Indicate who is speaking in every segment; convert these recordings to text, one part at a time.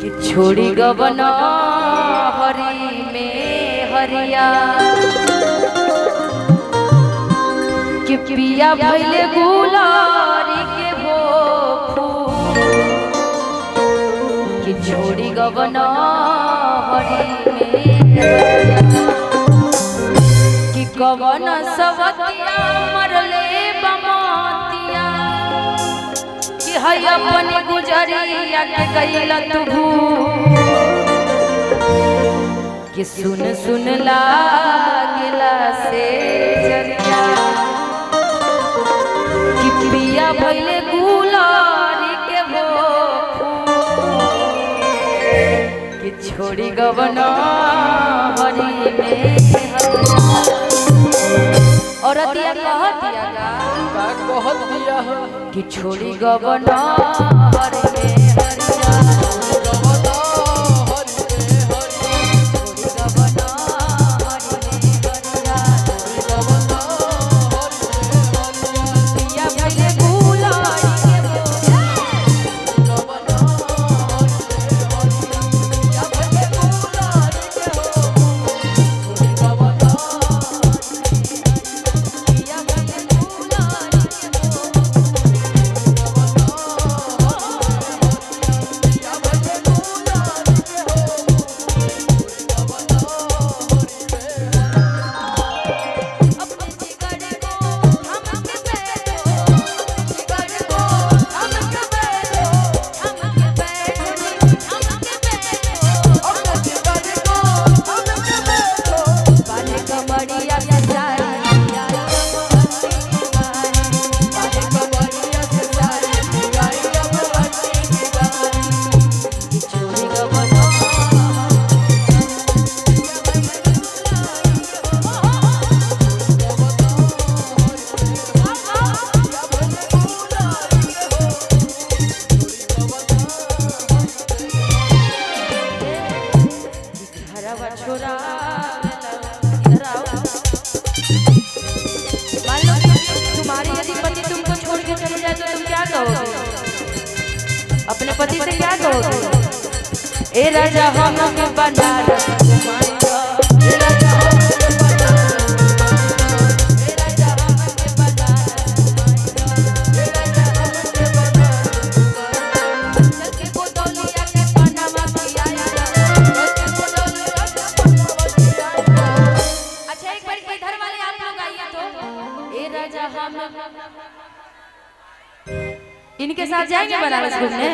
Speaker 1: कि छोड़ी गवन हरी में हरिया कि पिया भइले गुलारी के भोफू कि छोड़ी गवन हरी में हरिया कि गवन सवतिया मरले बमतिया कि है अपनी गुजरिया के गइल तू कि सुन सुन लागला से जरिया कि पिया भइले गुलारी के भोफू कि छोड़ी गवन हरी में और दिया कहत दिया कि छोड़ी गवन हरी में हरिया अपने पति से क्या कहोगे? ए राजा हम के बनारस घुमाइयो, ए राजा हम के बनारस घुमाइयो, ए राजा हम के बनारस घुमाइयो, ए राजा हम के बनारस घुमाइयो। चल के बोतलिया के पनामा पियाइयो, चल के बोतलिया के पनामा पियाइयो। अच्छा एक बार इधर वाले आप लोग आइए तो। ए राजा हम इनके साथ जाएंगे बनारस घूमने?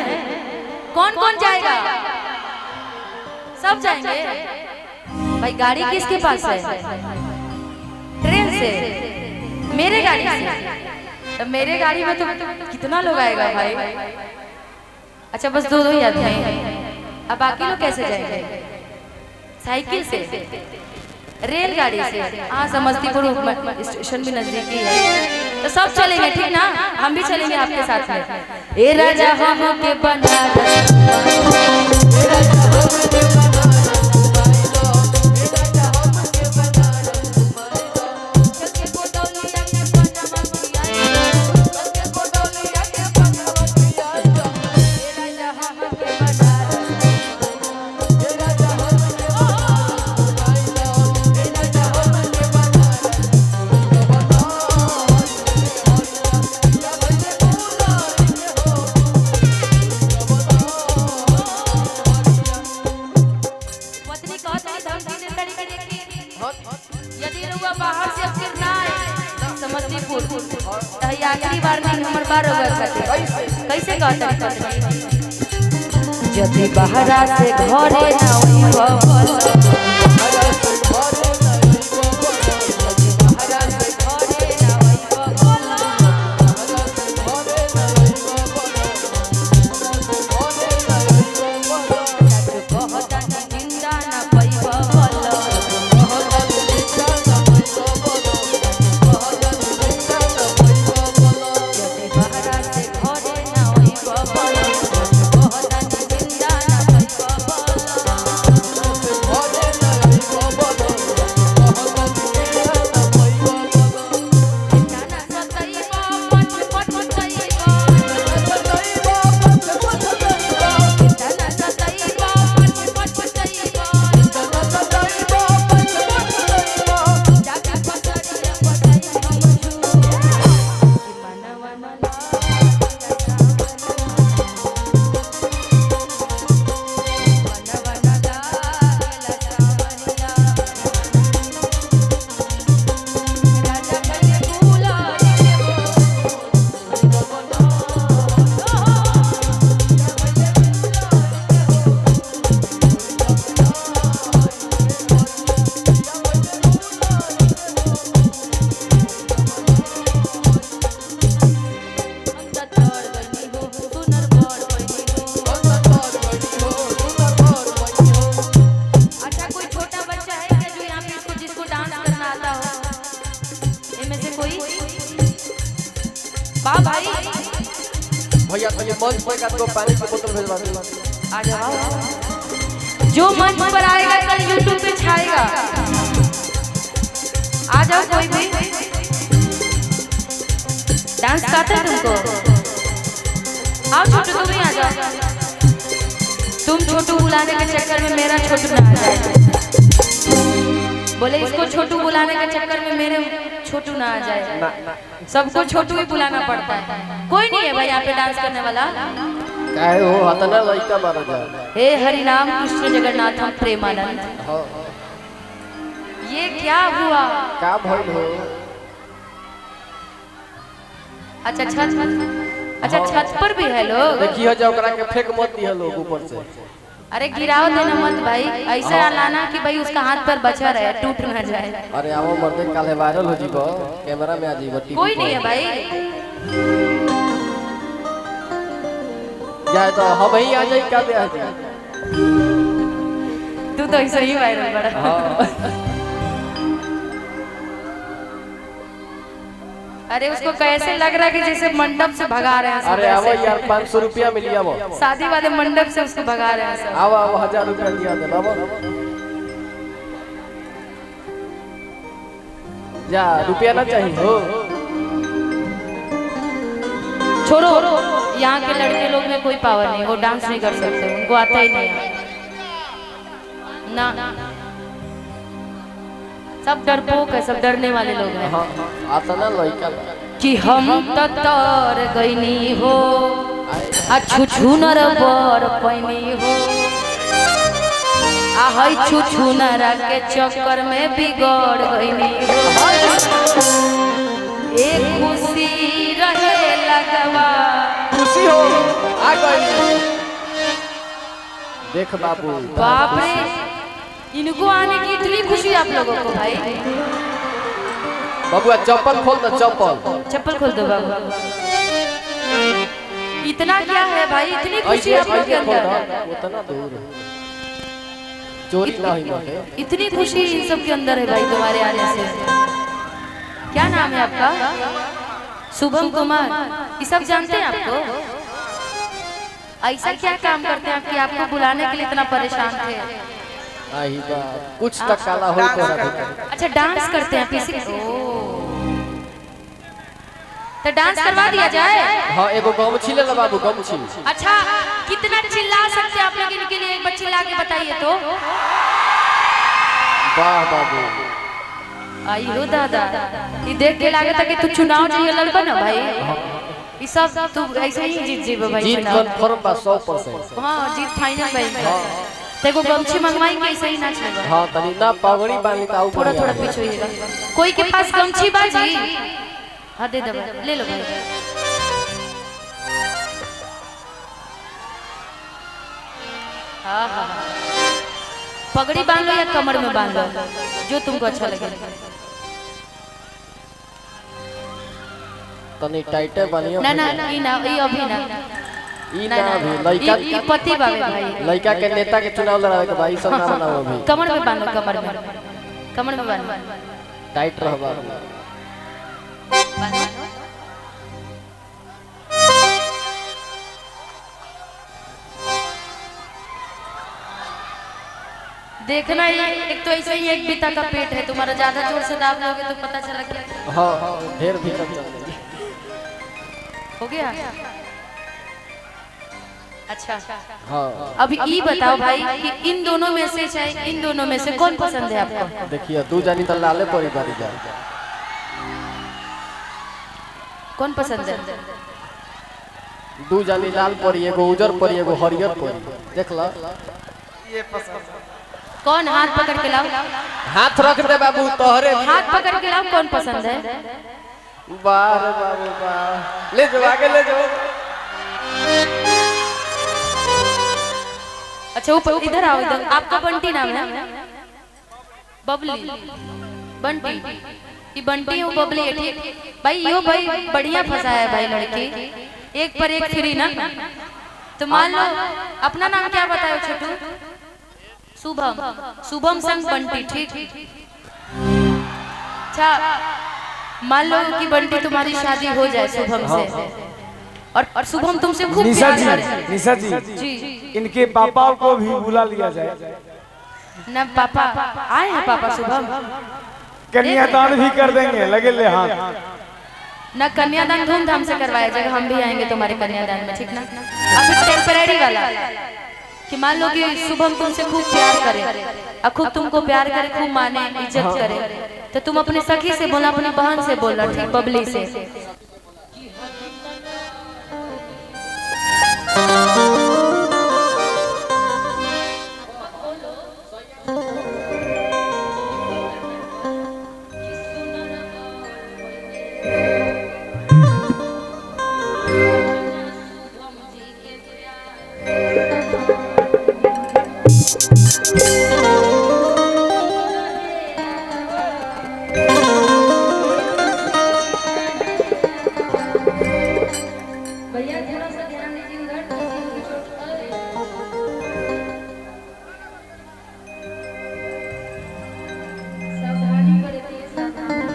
Speaker 1: कौन कौन जाएगा? सब जाएंगे। भाई गाड़ी किसके पास है? ट्रेन से? मेरे गाड़ी से? तो मेरे गाड़ी में तो कितना लोग आएगा भाई? अच्छा बस दो ही आदमी। अब बाकी लोग कैसे जाएंगे? साइकिल से? रेलगाड़ी से? हाँ समस्तीपुर स्टेशन भी नजदीकी है तो सब चलेंगे, ठीक ना? हम भी चलेंगे आपके साथ में। ए राजा हम के बनारस, ए राजा हम के बनारस घुमाइलो, ए राजा हम के बनारस घुमाइलो। चल के बोतलिया के पनामा पियाइयो, चल के बोतलिया के पनामा पियाइयो। ए राजा हम के बनारस घुमाइलो, ए राजा हम के बनारस घुमाइलो, ए राजा हम के बनारस बाहर से फिर ना आए समस्तीपुर आखिरी बार नहीं हमर बार हो गए कैसे कहते जदि बहरा से घरे ना होई
Speaker 2: मंच पर का तो पानी की बोतल भेजवा दे।
Speaker 1: आ जाओ, जो मंच पर आएगा कल यूट्यूब पे छाएगा। आ जाओ कोई भी। डांस आता है तुमको? आओ छोटू, तुम ही आ जाओ। तुम छोटू बुलाने के चक्कर में मेरा छोटू ना आ जाए। बोले इसको छोटू बुलाने के चक्कर में मेरे छोटू ना आ जाए। सबको छोटू ही बुलाना पड़ता है। कोई नहीं है भाई यहाँ पे डांस करने वाला।
Speaker 2: काहे हो हतना लइका मारा जा।
Speaker 1: हे हरि नाम कृष्ण जगन्नाथम प्रेमानंद। ये क्या हुआ?
Speaker 2: का भइल हो?
Speaker 1: अच्छा छत पर भी है लोग।
Speaker 2: देखिए जा ओकरा के फेंक मत दिया लोग ऊपर से।
Speaker 1: अरे गिराओ देना मत भाई, ऐसा लाना कि भाई उसका हाथ पर बचा रहे, टूट ना जाए।
Speaker 2: अरे आओ मर्दे काले वायरल हो जीबो, कैमरा में आ जीबो।
Speaker 1: कोई नहीं है भाई,
Speaker 2: जाए तो हम ही आ जाए क्या दे आ जाए।
Speaker 1: तू तो ऐसे ही वायरल बड़ा। अरे उसको कैसे लग रहा है कि जैसे मंडप से भगा रहे हैं।
Speaker 2: अरे आओ यार 500 रुपया मिल गया वो।
Speaker 1: शादी वाले मंडप से उसको भगा रहे हैं सब।
Speaker 2: आओ 1000 रुपया दिया दे बाबा। जा रुपया ना चाहिए हो।
Speaker 1: छोड़ो, यहाँ के लड़के लोग में कोई पावर नहीं, वो डांस नहीं कर सकते, उनको आता ही नहीं ना। सब डरपोक है, सब डरने वाले लोग हैं।
Speaker 2: आता ना लइका
Speaker 1: कि हम तर गईनी हो छुछु नर बर पैनी हो आहई छुछु नर के चक्कर में बिगड़ गईनी हो। एक खुशी रहे लगवा,
Speaker 2: खुशी हो आ गई। देख बाबू,
Speaker 1: बाप रे इनको आने की इतनी खुशी आप लोगों को भाई।
Speaker 2: बाबू चप्पल खोल दो,
Speaker 1: चप्पल खोल दो बाबू। इतना क्या है भाई, इतनी खुशी आप लोग के अंदर।
Speaker 2: उतना दूर चोरी ना हुई मत।
Speaker 1: इतनी खुशी इन सब के अंदर है भाई तुम्हारे आने से। क्या नाम है आपका? शुभम कुमार। ये सब जानते हैं आपको? ऐसा क्या काम करते हैं कि आपको बुलाने के लिए इतना परेशान थे?
Speaker 2: कुछ तक काला हो तो।
Speaker 1: अच्छा डांस करते हैं पीसी। तो डांस करवा दिया जाए।
Speaker 2: हाँ एगो गमछी ले लो बाबू, गमछी।
Speaker 1: अच्छा कितना चिल्ला सकते हैं आप लोग इनके लिए? एक बार चिल्ला के बताइए तो।
Speaker 2: वाह बाबू,
Speaker 1: आई हो दादा, ये देख के लगा था कि तू चुनाव चाहिए लड़बा ना भाई। ये सब तू ऐसे ही जीत जीबो भाई।
Speaker 2: जीत कंफर्म बा 100%।
Speaker 1: हां जीत फाइनल भाई। देखो गमछी मंगवाई कैसे ही नाच लेगा।
Speaker 2: हां तनी ना पगड़ी बांधी ताऊ
Speaker 1: थोड़ा थोड़ा पीछे होइएगा। कोई के पास गमछी बाजी? हां दे दे ले लो भाई। हां हां पगड़ी बांध लो या कमर में बांध लो, जो तुमको अच्छा लगे।
Speaker 2: तनी टाइटे बानियो।
Speaker 1: ना ना ई ना, ई अभी ना,
Speaker 2: ई ना अभी लइका
Speaker 1: ई पति बावे भाई।
Speaker 2: लइका के नेता के चुनाव लड़ावे के भाई सब ना बनाओ अभी।
Speaker 1: कमर में बांध लो, कमर में बांध।
Speaker 2: टाइट रह बाबू। देखना ये एक तो ऐसे ही एक बीता का पेट है तुम्हारा, ज्यादा जोर से दाब लोगे तो पता चला क्या। हां ढेर भीतर चल
Speaker 1: हो गया। अच्छा
Speaker 2: हां
Speaker 1: अभी ये बताओ भाई कि इन दोनों में से चाहे इन दोनों में से कौन पसंद है आपको?
Speaker 2: देखिए तू जानी तो लाले परी बारी जा।
Speaker 1: कौन पसंद है?
Speaker 2: दू जानी लाल परी, एगो उजर परी, एगो हरियर परी। देख ला ये पसंद।
Speaker 1: कौन? हाथ पकड़ के लाओ।
Speaker 2: हाथ रख दे बाबू तोहरे।
Speaker 1: हाथ पकड़ के लाओ। कौन पसंद है?
Speaker 2: बार बाबू वाह, ले जाओ आगे ले जाओ।
Speaker 1: अच्छा ऊपर इधर आओ, इधर। आपका बंटी नाम है? बबली बंटी। ये बंटी है, बबली है। ठीक भाई, यो भाई बढ़िया फंसा है भाई लड़की। एक पर एक फ्री ना। तो मान लो अपना नाम क्या बताओ छोटू? शुभम। शुभम संग बंटी। ठीक। अच्छा मान लो कि बंटी तुम्हारी शादी हो जाए शुभम से, और शुभम तुमसे खूब
Speaker 3: निशा
Speaker 1: प्यार करे।
Speaker 3: जी, निशा जी, इनके पापा को भी बुला लिया जाए।
Speaker 1: न पापा आए हैं, पापा शुभम
Speaker 3: कन्यादान भी कर देंगे, लगे ले हाथ।
Speaker 1: न कन्यादान धूमधाम से करवाया जाएगा, हम भी आएंगे तुम्हारे कन्यादान में, ठीक ना। अब टेम्परेरी वाला कि मान लो कि शुभम तुमसे खूब प्यार करे और खूब तुमको प्यार करे, खूब माने, इज्जत करे, तो तुम अपनी सखी से बोला, अपनी बहन से बोला, ठीक, बबली से। भैया थोड़ा सा ध्यान दीजिए उधर, सावधानी बरतिए, सावधानी।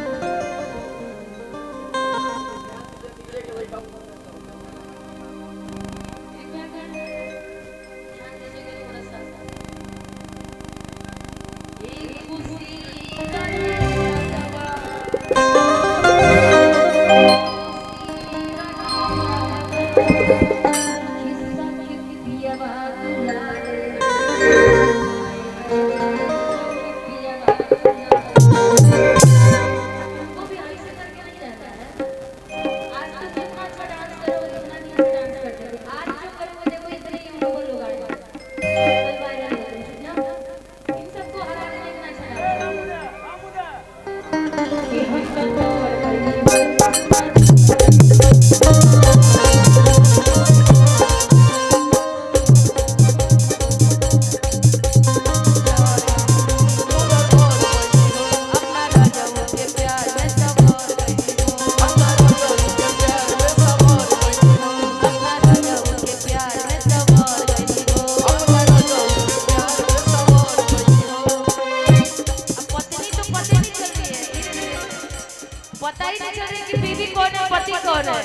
Speaker 1: पता ही नहीं चल रही कि बीवी कौन है, पति कौन है।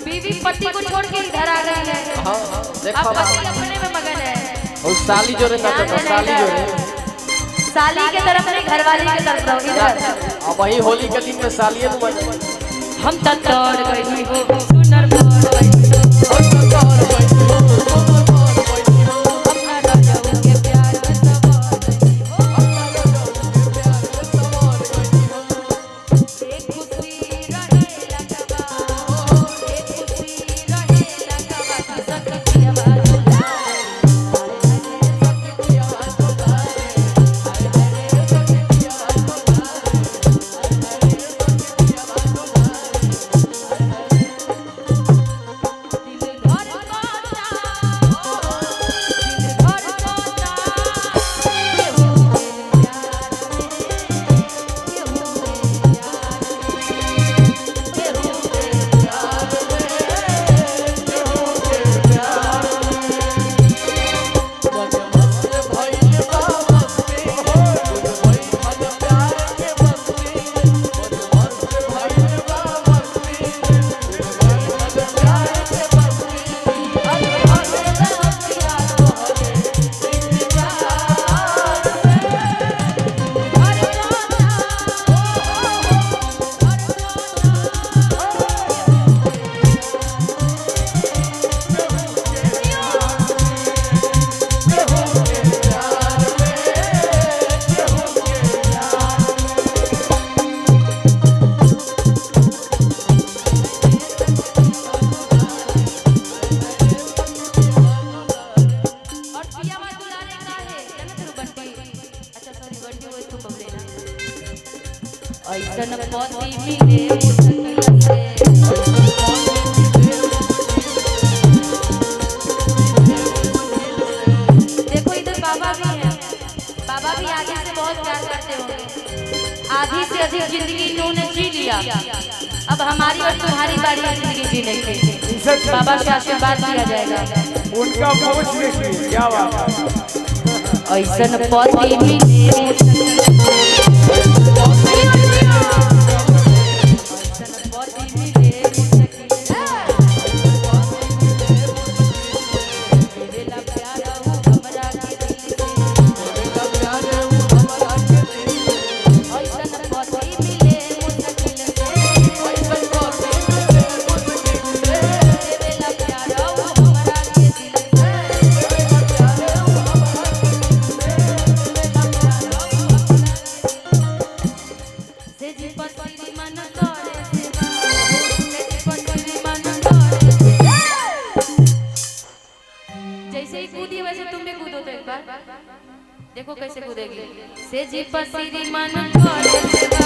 Speaker 1: बीवी पति को छोड़ के इधर आ गई है। अब पति अपने में मगन है।
Speaker 2: और साली जो रहता था, साली जो है,
Speaker 1: साली के तरफ नहीं, घरवाली के तरफ रहो इधर।
Speaker 2: अब वही होली के दिन में साली है तुम।
Speaker 1: हम तक तोड़ गई हो, सुनर मोड़ गई ऐसन पति मिले देखो इधर बाबा भी हैं, बाबा भी आगे से बहुत प्यार करते होंगे। आधी से अधिक जिंदगी इन्होंने जी लिया, अब हमारी और तुम्हारी बारी है जिंदगी जीने की। बाबा से आशीर्वाद दिया जाएगा,
Speaker 3: उनका बहुत देखिए क्या बात है।
Speaker 1: ऐसन पति मिले जैसे ही कूदी वैसे तुम भी कूदो तो एक बार देखो कैसे कूदेगी। से जी पसीरी मन करे सेवा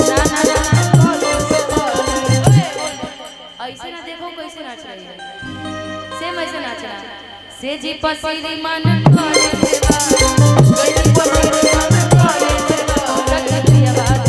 Speaker 1: ना ना ना ऐसे ना देखो कैसे नाच रही है, सेम ऐसे नाचना। से जी पसीरी मन करे सेवा गई पसीरी मन करे सेवा रखिया बात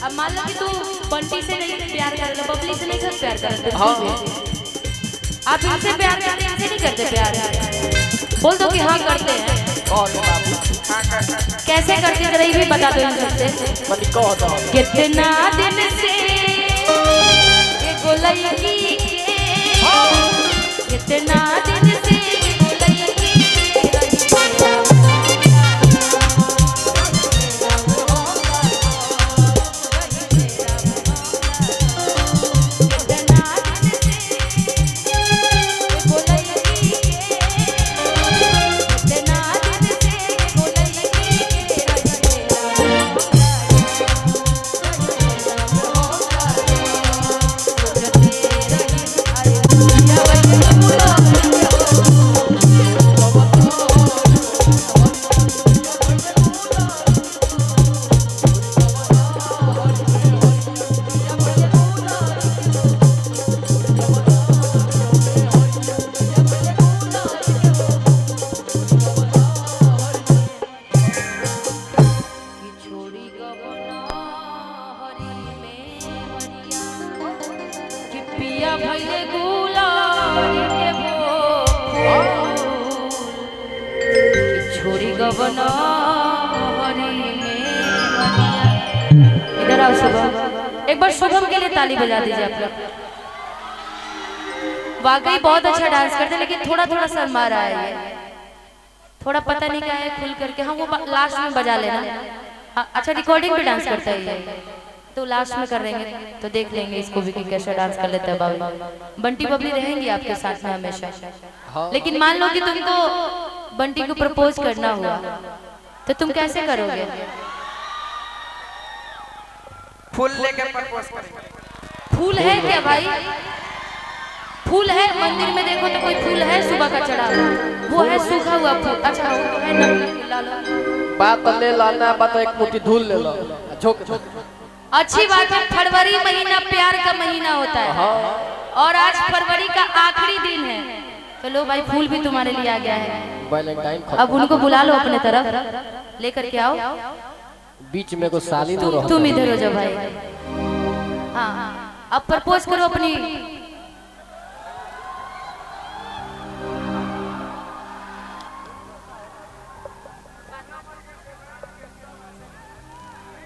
Speaker 1: अब मान लो कि तू बंटी से नहीं प्यार कर रहा, बबली से नहीं प्यार कर रहा। हाँ आप इनसे प्यार करते हैं, इनसे नहीं करते प्यार? बोल दो कि हाँ करते हैं। कैसे करते जरा ये भी बता दो इनसे। कितना दिन से ये गोलैकी कितना दिन से इधर आओ शुभम, एक बार शुभम के लिए ताली बजा दीजिए आप लोग। वाकई बहुत अच्छा डांस करते हैं, लेकिन थोड़ा थोड़ा शर्मा रहा है ये, थोड़ा पता नहीं क्या है, खुल करके। हाँ वो लास्ट में बजा लेना। अच्छा रिकॉर्डिंग पे डांस करता है ये, तो लास्ट में कर लेंगे तो देख लेंगे इसको भी कि कैसा डांस कर लेता है। बाबू बंटी बबली रहेंगी आपके साथ में हमेशा। लेकिन मान लो कि तुमको बंटी को प्रपोज करना हुआ तो तुम कैसे करोगे?
Speaker 3: फूल लेकर प्रपोज करेंगे।
Speaker 1: फूल है क्या भाई? फूल है मंदिर में, देखो तो कोई फूल है सुबह का चढ़ा हुआ, वो है सूखा हुआ फूल। अच्छा वो तो है, ला लो
Speaker 3: बात ले लाना, बात एक मुट्ठी धूल ले लो, झोंक झोंक
Speaker 1: अच्छी बात है, फरवरी महीना प्यार का महीना होता है और आज फरवरी का आखिरी दिन है, तो लो भाई फूल भी तुम्हारे लिए आ गया है।
Speaker 2: वैलेंटाइन
Speaker 1: अब उनको बुला लो अपने तरफ, लेकर के आओ।
Speaker 2: बीच में को साली तो
Speaker 1: तुम इधर हो जाओ भाई। हाँ अब प्रपोज करो अपनी।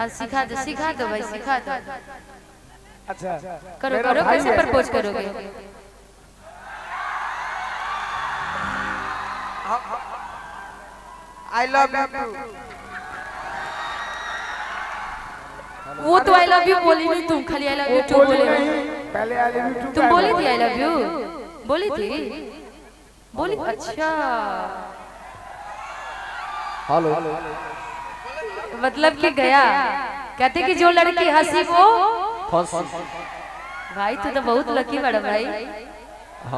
Speaker 1: सिखा दो भाई, सिखा दो।
Speaker 3: अच्छा
Speaker 1: करो करो, कैसे प्रपोज करोगे?
Speaker 3: I love you.
Speaker 1: वो तो आई लव यू बोली नहीं, तुम खाली आई लव यू टू बोले।
Speaker 3: पहले आई लव यू टू
Speaker 1: तुम बोली थी आई लव यू, बोली थी, बोली। अच्छा
Speaker 2: हेलो,
Speaker 1: मतलब कि गया, कहते कि जो लड़की हंसी वो भाई, तू तो बहुत लकी बड़ा भाई।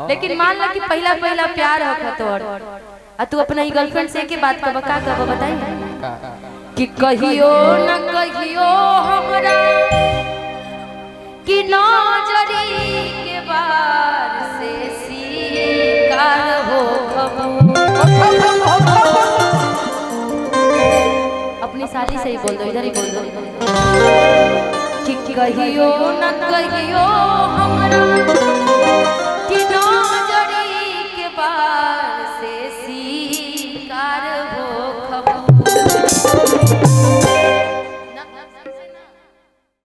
Speaker 1: लेकिन मान लो कि पहला पहला प्यार होगा तो और तू अपना ही गर्लफ्रेंड से के बात कब का कब बताई कि कहियो न कहियो हमरा कि नजरी के बार से शिकार हो खबू। अपनी साली से ही बोल दो, इधर ही बोल दो कि कहियो न कहियो हमरा कि नजरी के बार से शिकार